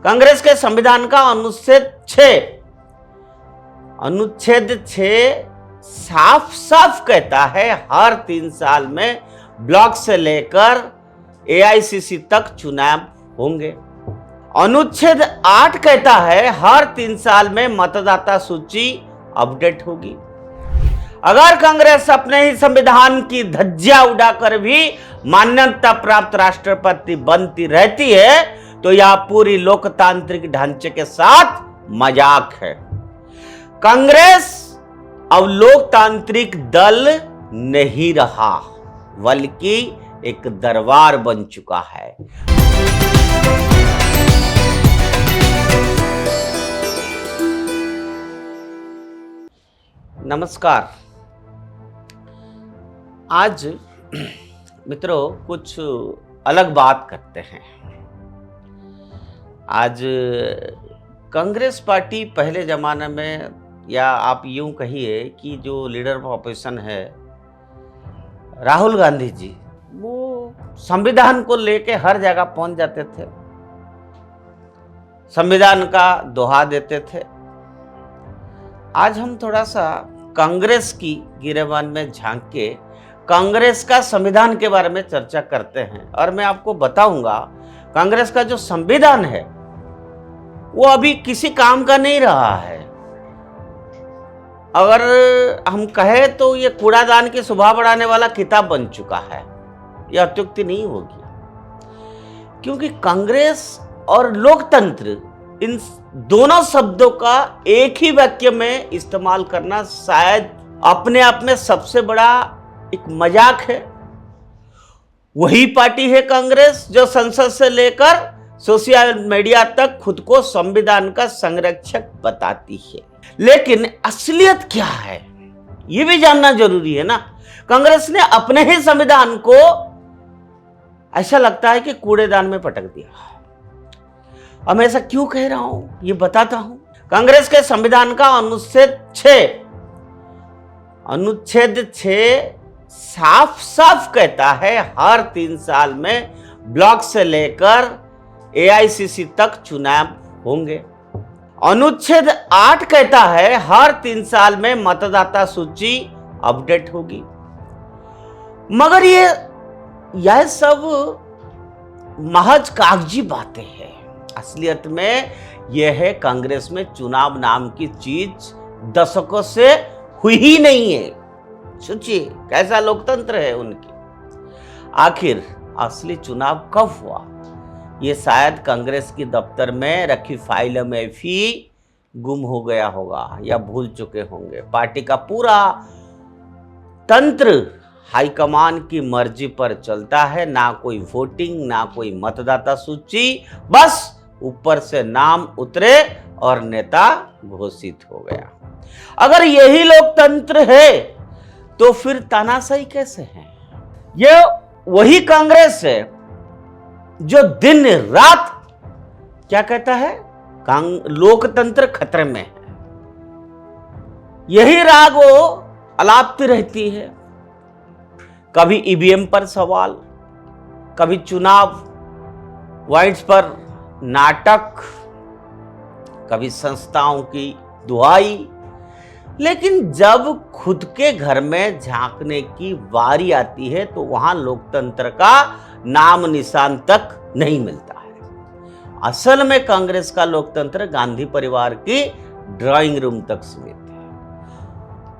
कांग्रेस के संविधान का अनुच्छेद 6 साफ साफ कहता है हर 3 साल में ब्लॉक से लेकर एआईसीसी तक चुनाव होंगे। अनुच्छेद 8 कहता है हर 3 साल में मतदाता सूची अपडेट होगी। अगर कांग्रेस अपने ही संविधान की धज्जियां उड़ाकर भी मान्यता प्राप्त राष्ट्रपति बनती रहती है तो यह पूरी लोकतांत्रिक ढांचे के साथ मजाक है। कांग्रेस अब लोकतांत्रिक दल नहीं रहा बल्कि एक दरबार बन चुका है। नमस्कार। आज मित्रों कुछ अलग बात करते हैं। आज कांग्रेस पार्टी पहले जमाने में, या आप यूं कहिए कि जो लीडर ऑफ ऑपोजिशन है राहुल गांधी जी, वो संविधान को लेके हर जगह पहुंच जाते थे, संविधान का दोहा देते थे। आज हम थोड़ा सा कांग्रेस की गिरेबान में झांक के कांग्रेस का संविधान के बारे में चर्चा करते हैं। और मैं आपको बताऊंगा कांग्रेस का जो संविधान है वो अभी किसी काम का नहीं रहा है। अगर हम कहें तो ये कूड़ादान की शोभा बढ़ाने वाला किताब बन चुका है, यह अत्युक्ति नहीं होगी। क्योंकि कांग्रेस और लोकतंत्र, इन दोनों शब्दों का एक ही वाक्य में इस्तेमाल करना शायद अपने आप में सबसे बड़ा एक मजाक है। वही पार्टी है कांग्रेस जो संसद से लेकर सोशल मीडिया तक खुद को संविधान का संरक्षक बताती है। लेकिन असलियत क्या है ये भी जानना जरूरी है ना। कांग्रेस ने अपने ही संविधान को ऐसा लगता है कि कूड़ेदान में पटक दिया। अब मैं ऐसा क्यों कह रहा हूं ये बताता हूं। कांग्रेस के संविधान का अनुच्छेद 6 साफ साफ कहता है हर 3 साल में ब्लॉक से लेकर एआईसीसी तक चुनाव होंगे। अनुच्छेद 8 कहता है हर 3 साल में मतदाता सूची अपडेट होगी। मगर यह सब महज कागजी बातें हैं। असलियत में यह है कांग्रेस में चुनाव नाम की चीज दशकों से हुई ही नहीं है। सोचिए कैसा लोकतंत्र है उनकी। आखिर असली चुनाव कब हुआ ये शायद कांग्रेस की दफ्तर में रखी फाइलों में भी गुम हो गया होगा या भूल चुके होंगे। पार्टी का पूरा तंत्र हाईकमान की मर्जी पर चलता है। ना कोई वोटिंग, ना कोई मतदाता सूची, बस ऊपर से नाम उतरे और नेता घोषित हो गया। अगर यही लोकतंत्र है तो फिर तानाशाही कैसे है? ये वही कांग्रेस है जो दिन रात क्या कहता है, लोकतंत्र खतरे में है। यही राग वो अलापती रहती है। कभी ईवीएम पर सवाल, कभी चुनाव वाइड्स पर नाटक, कभी संस्थाओं की दुहाई। लेकिन जब खुद के घर में झांकने की बारी आती है तो वहां लोकतंत्र का नाम निशान तक नहीं मिलता है। असल में कांग्रेस का लोकतंत्र गांधी परिवार की ड्राइंग रूम तक सीमित है।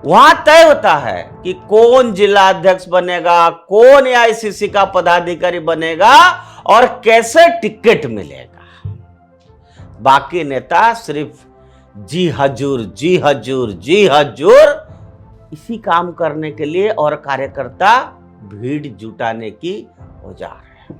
वहां तय होता है कि कौन जिला अध्यक्ष बनेगा, कौन एआईसीसी का पदाधिकारी बनेगा और कैसे टिकट मिलेगा। बाकी नेता सिर्फ जी हजूर, जी हजूर, जी हजूर इसी काम करने के लिए, और कार्यकर्ता भीड़ जुटाने की औजार है।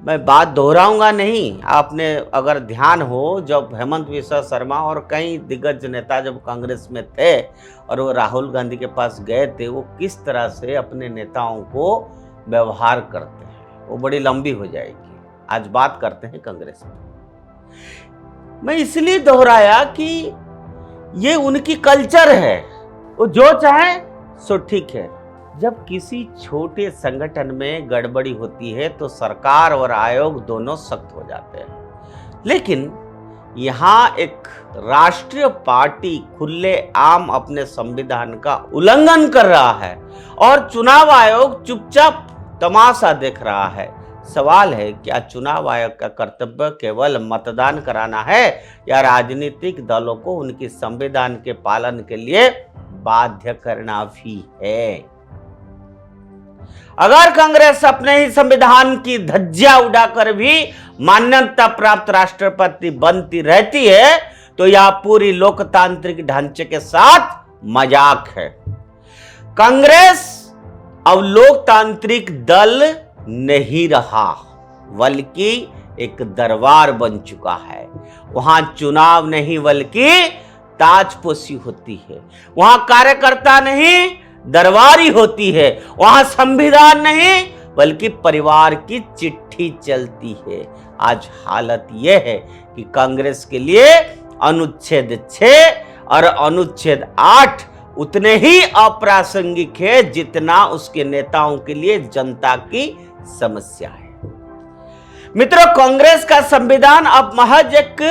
मैं बात दोहराऊंगा नहीं। आपने अगर ध्यान हो, जब हेमंत विश्व शर्मा और कई दिग्गज नेता जब कांग्रेस में थे और वो राहुल गांधी के पास गए थे, वो किस तरह से अपने नेताओं को व्यवहार करते हैं, वो बड़ी लंबी हो जाएगी। आज बात करते हैं कांग्रेस में। मैं इसलिए दोहराया कि ये उनकी कल्चर है। वो जो चाहे सो ठीक है, जब किसी छोटे संगठन में गड़बड़ी होती है तो सरकार और आयोग दोनों सख्त हो जाते हैं, लेकिन यहाँ एक राष्ट्रीय पार्टी खुले आम अपने संविधान का उल्लंघन कर रहा है और चुनाव आयोग चुपचाप तमाशा देख रहा है। सवाल है, क्या चुनाव आयोग का कर्तव्य केवल मतदान कराना है या राजनीतिक दलों को उनकी संविधान के पालन के लिए बाध्य करना भी है? अगर कांग्रेस अपने ही संविधान की धज्जियां उड़ाकर भी मान्यता प्राप्त राष्ट्रपति बनती रहती है तो यह पूरी लोकतांत्रिक ढांचे के साथ मजाक है। कांग्रेस अब लोकतांत्रिक दल नहीं रहा, बल्कि एक दरबार बन चुका है। वहां चुनाव नहीं बल्कि ताजपोशी होती है, वहां कार्यकर्ता नहीं दरबारी होती है, वहां संविधान नहीं बल्कि परिवार की चिट्ठी चलती है। आज हालत यह है कि कांग्रेस के लिए अनुच्छेद 6 और अनुच्छेद 8 उतने ही अप्रासंगिक है जितना उसके नेताओं के लिए जनता की समस्या है। मित्रों, कांग्रेस का संविधान अब महज एक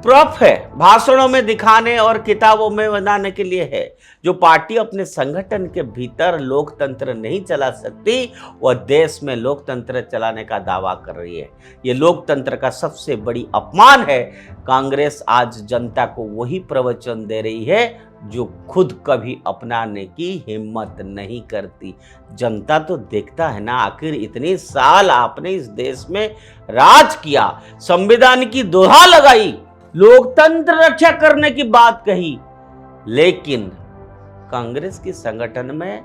प्रूफ है, भाषणों में दिखाने और किताबों में बनाने के लिए है। जो पार्टी अपने संगठन के भीतर लोकतंत्र नहीं चला सकती, वह देश में लोकतंत्र चलाने का दावा कर रही है। यह लोकतंत्र का सबसे बड़ी अपमान है। कांग्रेस आज जनता को वही प्रवचन दे रही है जो खुद कभी अपनाने की हिम्मत नहीं करती। जनता तो देखता है ना, आखिर इतने साल आपने इस देश में राज किया, संविधान की दोहा लगाई, लोकतंत्र रक्षा करने की बात कही, लेकिन कांग्रेस के संगठन में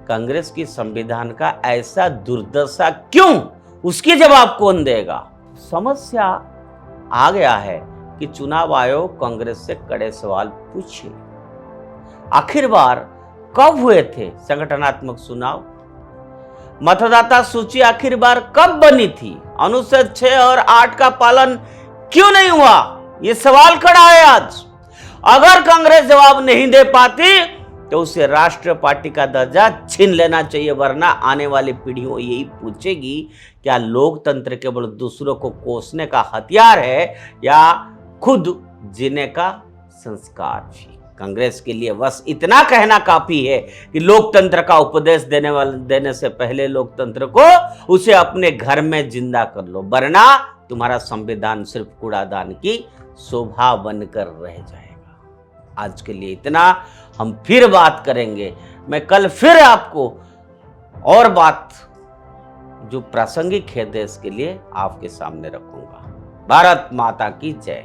कांग्रेस की संविधान का ऐसा दुर्दशा क्यों, उसकी जवाब कौन देगा? समस्या आ गया है कि चुनाव आयोग कांग्रेस से कड़े सवाल पूछे। आखिर बार कब हुए थे संगठनात्मक चुनाव? मतदाता सूची आखिर बार कब बनी थी? अनुच्छेद 6 और 8 का पालन क्यों नहीं हुआ? ये सवाल खड़ा है आज। अगर कांग्रेस जवाब नहीं दे पाती तो उसे राष्ट्रीय पार्टी का दर्जा छीन लेना चाहिए, वरना आने वाली पीढ़ियों यही पूछेगी, क्या लोकतंत्र केवल दूसरों को कोसने का हथियार है या खुद जीने का संस्कार भी? कांग्रेस के लिए बस इतना कहना काफी है कि लोकतंत्र का उपदेश देने से पहले लोकतंत्र को उसे अपने घर में जिंदा कर लो, वरना तुम्हारा संविधान सिर्फ कूड़ादान की शोभा बनकर रह जाएगा। आज के लिए इतना, हम फिर बात करेंगे। मैं कल फिर आपको और बात जो प्रासंगिक है देश के लिए आपके सामने रखूंगा। भारत माता की जय।